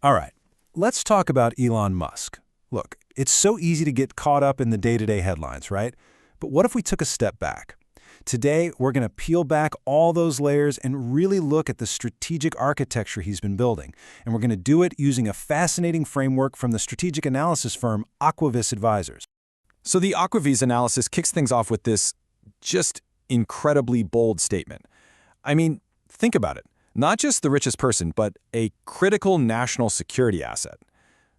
All right, let's talk about Elon Musk. Look, it's so easy to get caught up in the day-to-day headlines, right? But what if we took a step back? Today, we're going to peel back all those layers and really look at the strategic architecture he's been building. And we're going to do it using a fascinating framework from the strategic analysis firm Aquavis Advisors. So the Aquavis analysis kicks things off with this just incredibly bold statement. I mean, think about it. Not just the richest person, but a critical national security asset.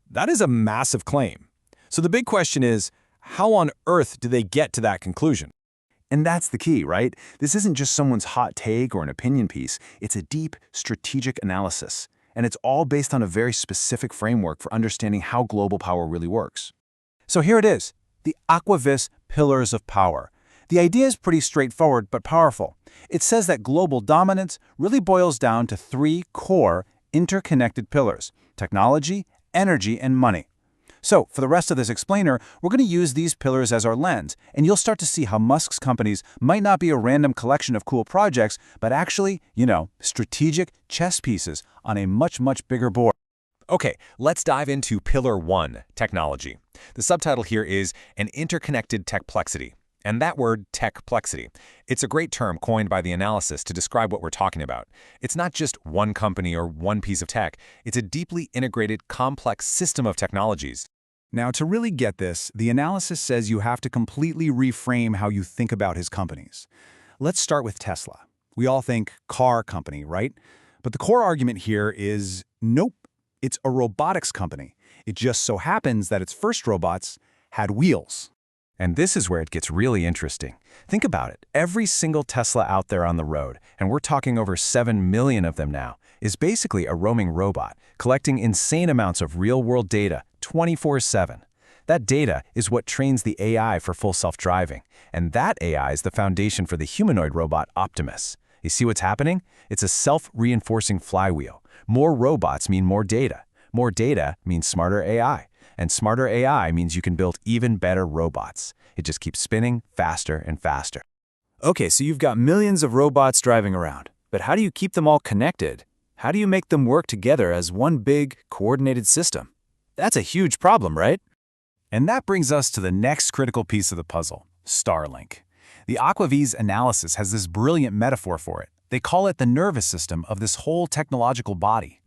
That is a massive claim. So the big question is, how on earth do they get to that conclusion? And that's the key, right? This isn't just someone's hot take or an opinion piece. It's a deep, strategic analysis. And it's all based on a very specific framework for understanding how global power really works. So here it is, the Aquavis Pillars of Power. The idea is pretty straightforward but powerful. It says that global dominance really boils down to three core interconnected pillars: technology, energy, and money. So, for the rest of this explainer, we're going to use these pillars as our lens, and you'll start to see how Musk's companies might not be a random collection of cool projects, but actually, strategic chess pieces on a much, much bigger board. Okay, let's dive into Pillar 1, technology. The subtitle here is an interconnected techplexity. And that word, techplexity, it's a great term coined by the analysis to describe what we're talking about. It's not just one company or one piece of tech. It's a deeply integrated, complex system of technologies. Now, to really get this, the analysis says you have to completely reframe how you think about his companies. Let's start with Tesla. We all think car company, right? But the core argument here is, nope, it's a robotics company. It just so happens that its first robots had wheels. And this is where it gets really interesting. Think about it. Every single Tesla out there on the road, and we're talking over 7 million of them now, is basically a roaming robot, collecting insane amounts of real-world data 24/7. That data is what trains the AI for full self-driving, and that AI is the foundation for the humanoid robot Optimus. You see what's happening? It's a self-reinforcing flywheel. More robots mean more data. More data means smarter AI. And smarter AI means you can build even better robots. It just keeps spinning faster and faster. Okay, so you've got millions of robots driving around, but how do you keep them all connected? How do you make them work together as one big, coordinated system? That's a huge problem, right? And that brings us to the next critical piece of the puzzle, Starlink. The Aquavis analysis has this brilliant metaphor for it. They call it the nervous system of this whole technological body.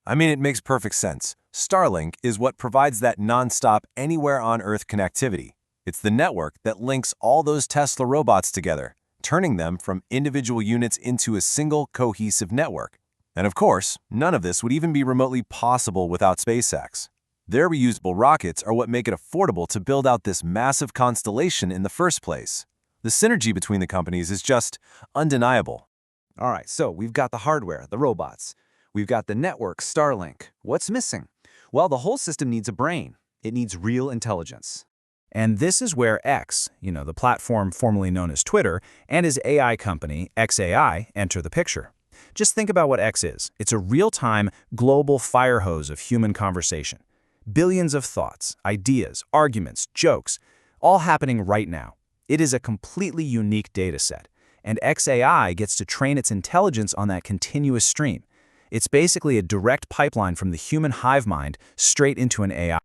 I mean, it makes perfect sense. Starlink is what provides that nonstop anywhere-on-Earth connectivity. It's the network that links all those Tesla robots together, turning them from individual units into a single cohesive network. And of course, none of this would even be remotely possible without SpaceX. Their reusable rockets are what make it affordable to build out this massive constellation in the first place. The synergy between the companies is just undeniable. All right, so we've got the hardware, the robots. We've got the network, Starlink. What's missing? Well, the whole system needs a brain. It needs real intelligence. And this is where X, the platform formerly known as Twitter, and his AI company, XAI, enter the picture. Just think about what X is. It's a real-time, global fire hose of human conversation. Billions of thoughts, ideas, arguments, jokes, all happening right now. It is a completely unique data set, and XAI gets to train its intelligence on that continuous stream. It's basically a direct pipeline from the human hive mind straight into an AI.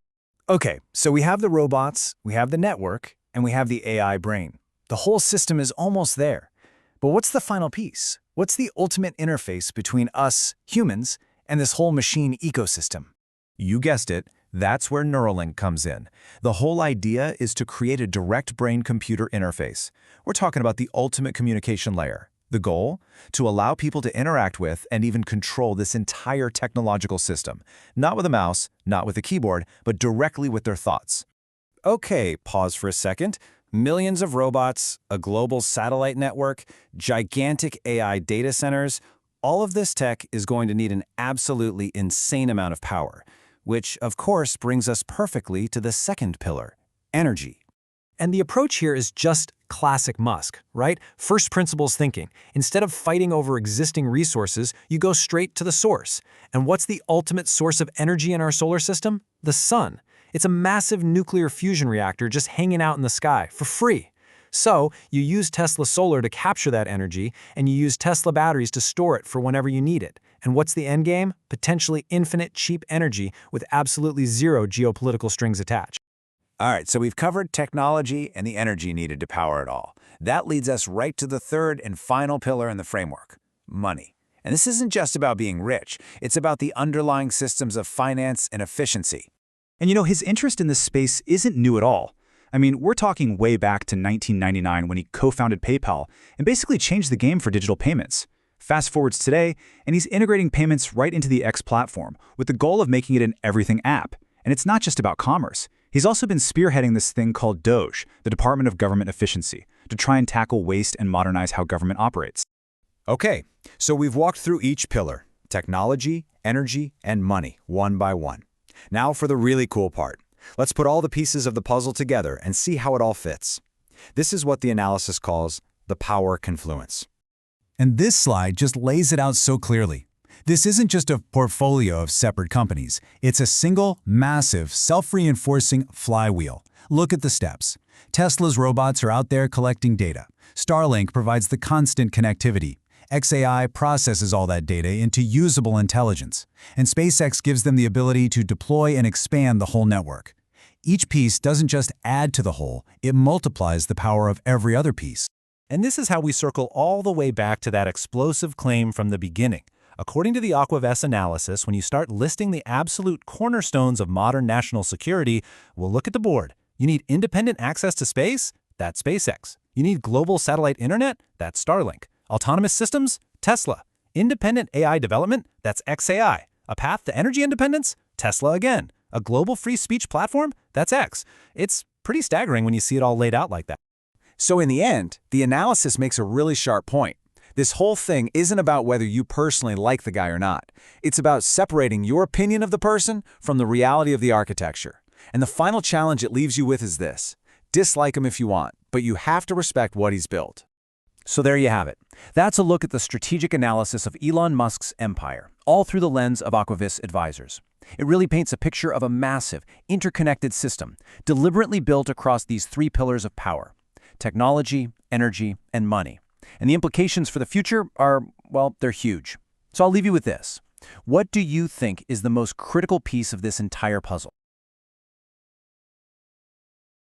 Okay, so we have the robots, we have the network, and we have the AI brain. The whole system is almost there. But what's the final piece? What's the ultimate interface between us, humans, and this whole machine ecosystem? You guessed it, that's where Neuralink comes in. The whole idea is to create a direct brain-computer interface. We're talking about the ultimate communication layer. The goal? To allow people to interact with and even control this entire technological system. Not with a mouse, not with a keyboard, but directly with their thoughts. Okay, pause for a second. Millions of robots, a global satellite network, gigantic AI data centers, all of this tech is going to need an absolutely insane amount of power, which, of course, brings us perfectly to the second pillar, energy. And the approach here is just classic Musk, right? First principles thinking. Instead of fighting over existing resources, you go straight to the source. And what's the ultimate source of energy in our solar system? The sun. It's a massive nuclear fusion reactor just hanging out in the sky for free. So you use Tesla solar to capture that energy, and you use Tesla batteries to store it for whenever you need it. And what's the end game? Potentially infinite cheap energy with absolutely zero geopolitical strings attached. All right, so we've covered technology and the energy needed to power it all. That leads us right to the third and final pillar in the framework: money. And this isn't just about being rich, it's about the underlying systems of finance and efficiency. And his interest in this space isn't new at all. I mean, we're talking way back to 1999 when he co-founded PayPal and basically changed the game for digital payments. Fast forwards today, and he's integrating payments right into the X platform with the goal of making it an everything app. And it's not just about commerce. He's also been spearheading this thing called DOGE, the Department of Government Efficiency, to try and tackle waste and modernize how government operates. Okay, so we've walked through each pillar: technology, energy, and money, one by one. Now for the really cool part. Let's put all the pieces of the puzzle together and see how it all fits. This is what the analysis calls the power confluence. And this slide just lays it out so clearly. This isn't just a portfolio of separate companies. It's a single, massive, self-reinforcing flywheel. Look at the steps. Tesla's robots are out there collecting data. Starlink provides the constant connectivity. xAI processes all that data into usable intelligence. And SpaceX gives them the ability to deploy and expand the whole network. Each piece doesn't just add to the whole, it multiplies the power of every other piece. And this is how we circle all the way back to that explosive claim from the beginning. According to the Aquavest analysis, when you start listing the absolute cornerstones of modern national security, well, look at the board. You need independent access to space? That's SpaceX. You need global satellite internet? That's Starlink. Autonomous systems? Tesla. Independent AI development? That's xAI. A path to energy independence? Tesla again. A global free speech platform? That's X. It's pretty staggering when you see it all laid out like that. So in the end, the analysis makes a really sharp point. This whole thing isn't about whether you personally like the guy or not. It's about separating your opinion of the person from the reality of the architecture. And the final challenge it leaves you with is this: dislike him if you want, but you have to respect what he's built. So there you have it. That's a look at the strategic analysis of Elon Musk's empire, all through the lens of Aquavist advisors. It really paints a picture of a massive, interconnected system, deliberately built across these three pillars of power: technology, energy, and money. And the implications for the future are, well, they're huge. So I'll leave you with this. What do you think is the most critical piece of this entire puzzle?